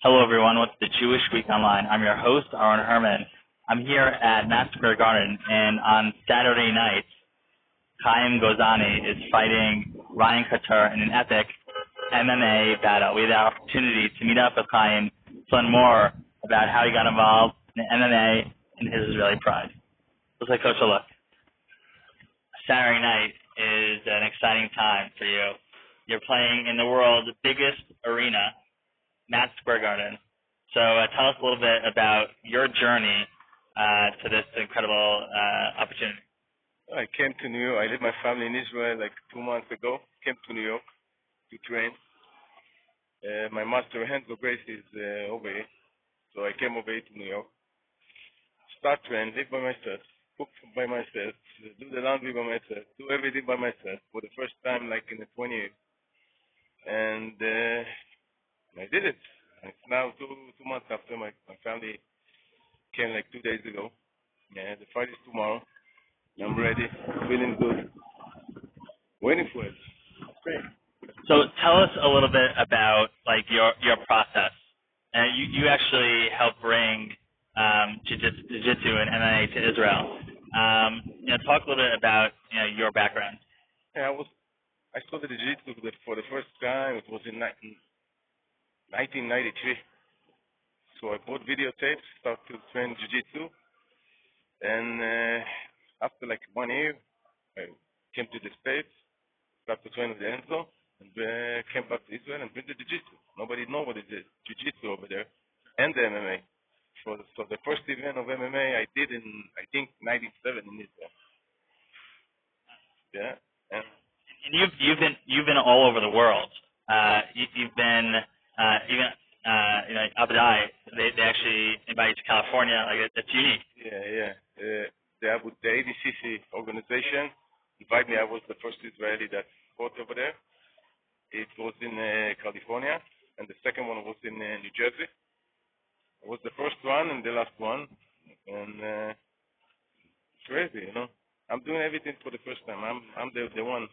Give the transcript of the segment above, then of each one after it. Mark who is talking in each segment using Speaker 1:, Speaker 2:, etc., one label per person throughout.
Speaker 1: Hello, everyone. What's the Jewish Week Online? I'm your host, Aaron Herman. I'm here at Madison Square Garden, and on Saturday night, Haim Gozali is fighting Ryan Couture in an epic MMA battle. We had the opportunity to meet up with Haim to learn more about how he got involved in MMA and his Israeli pride. Let's take a closer look. Saturday night is an exciting time for you. You're playing in the world's biggest arena, Madison Square Garden. So tell us a little bit about your journey to this incredible opportunity.
Speaker 2: I came to New York. I left my family in Israel like 2 months ago. Came to New York to train. My master, Haim Gozali, is over here. So I came over here to New York. Start train, live by myself, cook by myself, do the laundry by myself, do everything by myself for the first time like in the 20 years. And I did it. It's now two months after my family came like 2 days ago. Yeah, the fight is tomorrow. I'm ready, feeling good, waiting for it.
Speaker 1: Great. So tell us a little bit about like your process. You actually helped bring jiu-jitsu and MMA to Israel. Talk a little bit about your background.
Speaker 2: Yeah, I started jiu-jitsu for the first time. It was in 1993. So I bought videotapes, started to train jiu-jitsu, and after like 1 year, I came to the States, started to train with Enzo, and came back to Israel and bring the jiu-jitsu. Nobody knows what is it, jiu-jitsu over there, and the MMA. So the first event of MMA I did in, I think, 97 in Israel. Yeah. And
Speaker 1: you've been all over the world. You've been even Abu Dhabi. They actually invite you to California. Like it's unique.
Speaker 2: Yeah. The ADCC organization invited me. I was the first Israeli that fought over there. It was in California, and the second one was in New Jersey. I was the first one and the last one, and it's crazy, I'm doing everything for the first time. I'm the one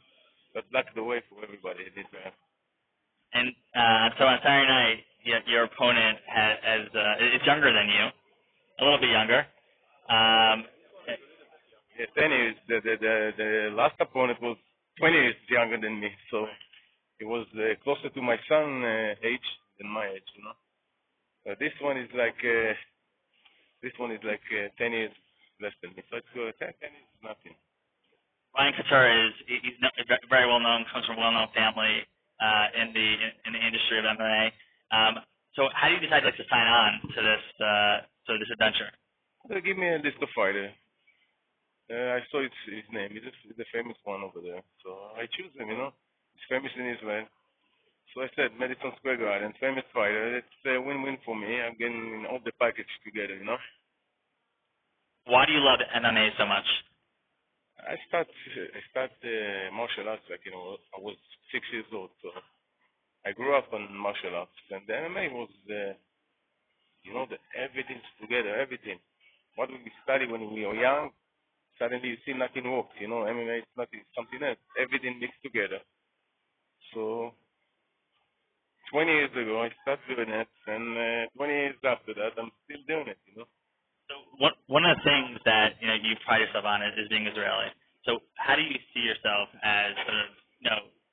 Speaker 2: that blocked the way for everybody in Israel.
Speaker 1: And so on Saturday night, your opponent is younger than you, a little bit younger.
Speaker 2: Yeah, 10 years. The last opponent was 20 years younger than me, so it was closer to my son age than my age, this one is like 10 years less than me, so it's 10 years is nothing.
Speaker 1: Ryan Couture he's very well known, comes from a well-known family in the industry of MMA. So how do you decide to sign on to this adventure?
Speaker 2: They give me a list of fighters. I saw his name. He's a famous one over there, so I choose him. He's famous in Israel. So I said, Madison Square Garden, famous fighter. It's a win-win for me. I'm getting all the package together,
Speaker 1: Why do you love MMA so much?
Speaker 2: I start martial arts like I was 6 years old, so I grew up on martial arts, and the MMA was everything's together, everything. What we study when we were young, suddenly you see nothing works. MMA is nothing, something else. Everything mixed together. So 20 years ago I started doing it, and 20 years after that I'm still doing it.
Speaker 1: So one of the things that you pride yourself on is being Israeli. So how do you see yourself as sort of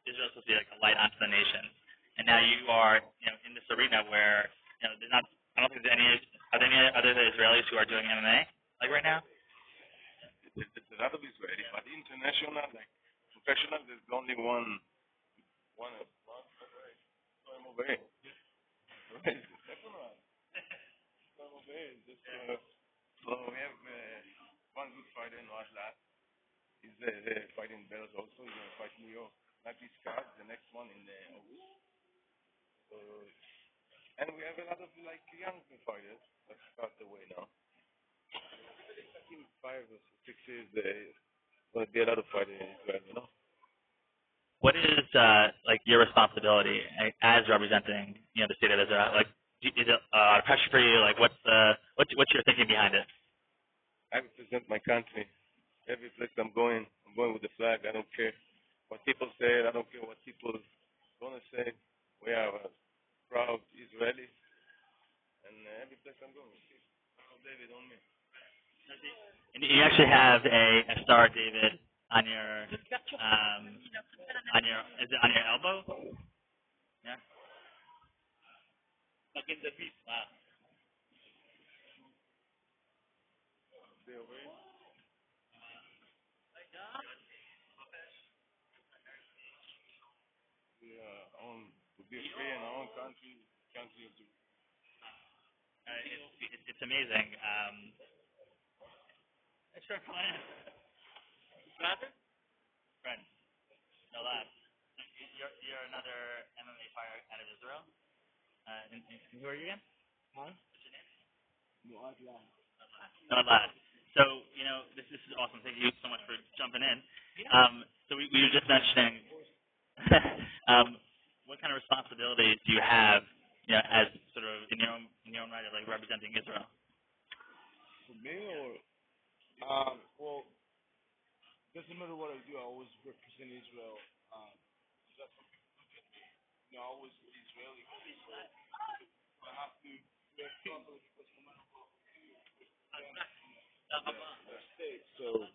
Speaker 1: Israel's supposed to be like a light onto the nation, and now you are in this arena where there's not. I don't think there's are there any other Israelis who are doing MMA like right now?
Speaker 2: There's a lot of Israelis, but international, like professional, there's only one over here. So we have one good fighter in Oslo. He's fighting Belarus also. He's going to fight New York. Not this card, the next one in August. So, and we have a lot of young fighters that start the way now. I think 5 or 6 years there's going to be a lot of fighters in Israel,
Speaker 1: What is your responsibility as representing the state of Israel? Is it pressure for you? What's your thinking behind it?
Speaker 2: I represent my country. Every place I'm going with the flag. I don't care what people say. I don't care what people gonna say. We are proud Israelis, every place I'm going. David on me.
Speaker 1: And you actually have a Star of David on your is it on your elbow? Yeah. Wow.
Speaker 2: Stay away. We to be free in our own country of the
Speaker 1: It's amazing. Sure, come on in. Friend, no laugh. You're another MMA fighter out of Israel. And who are you again?
Speaker 3: Huh?
Speaker 1: What's your name?
Speaker 3: No,
Speaker 1: No laugh. So, this is awesome. Thank you so much for jumping in. So we were just mentioning what kind of responsibilities do you have, as sort of in your own right of like representing Israel?
Speaker 3: For me, or well, doesn't matter what I do. I always represent Israel. That's I always Israeli, so I have to react properly because no matter what the state, so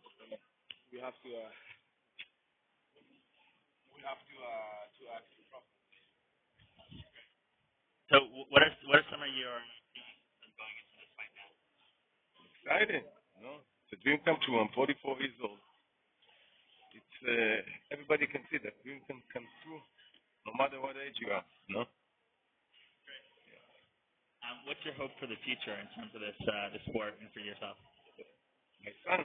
Speaker 3: we have to act properly.
Speaker 1: So what are some of your going into this fight now?
Speaker 2: exciting. It's a dream come true. I'm 44 years old. It's everybody can see that dream can come true, no matter what age you are. No.
Speaker 1: What's your hope for the future in terms of this sport and for yourself?
Speaker 2: My son,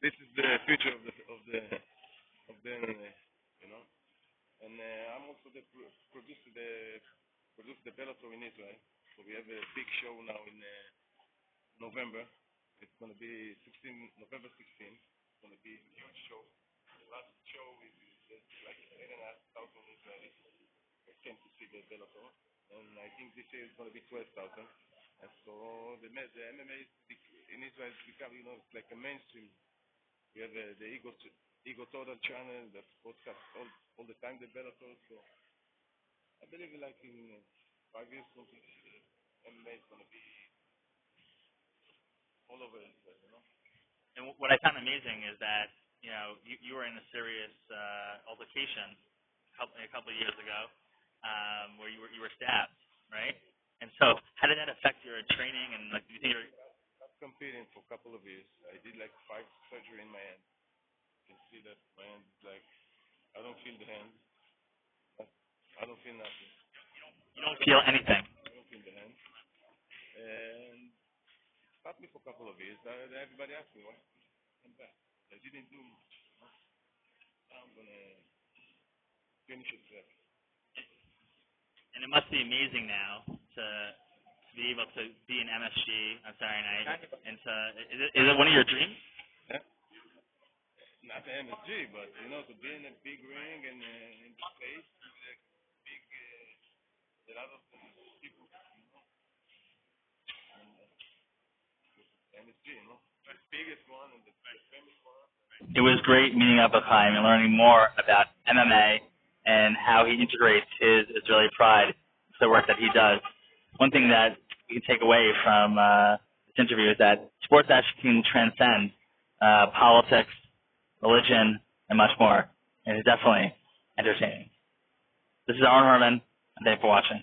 Speaker 2: this is the future of the MMA, And I'm also the producer the Bellator in Israel. So we have a big show now in November. It's going to be November 16th. It's going to be a huge show. The last show is like 8,500 Israelis. They came to see the Bellator. And I think this year is going to be 12,000. And so the MMA in Israel is becoming, it's like a mainstream. We have the Ego Total channel that broadcasts all the time the Bellator. So I believe like in 5 years, MMA is going to be all over Israel,
Speaker 1: And what I found amazing is that you were in a serious altercation a couple of years ago, where you were stabbed, right? And so, how did that affect your training and like? Do you think you're
Speaker 2: competing for a couple of years? I did like 5 surgery in my hand. You can see that my hand is like I don't feel the hand. I don't feel nothing.
Speaker 1: You don't feel anything.
Speaker 2: I don't feel the hand. And it stopped me for a couple of years. Everybody asked me why I'm back. I didn't do much. I'm gonna finish it there.
Speaker 1: And it must be amazing now to be able to be in MSG on Saturday night. And is it one of your dreams?
Speaker 2: Yeah. Not the MSG, but to be in a big ring and in space, like big, a lot of people, and MSG, the biggest one and the famous one.
Speaker 1: It was great meeting up with Haim and learning more about MMA and how he integrates his Israeli pride to the work that he does. One thing that you can take away from this interview is that sports actually can transcend politics, religion, and much more. And it's definitely entertaining. This is Aaron Herman, and thanks for watching.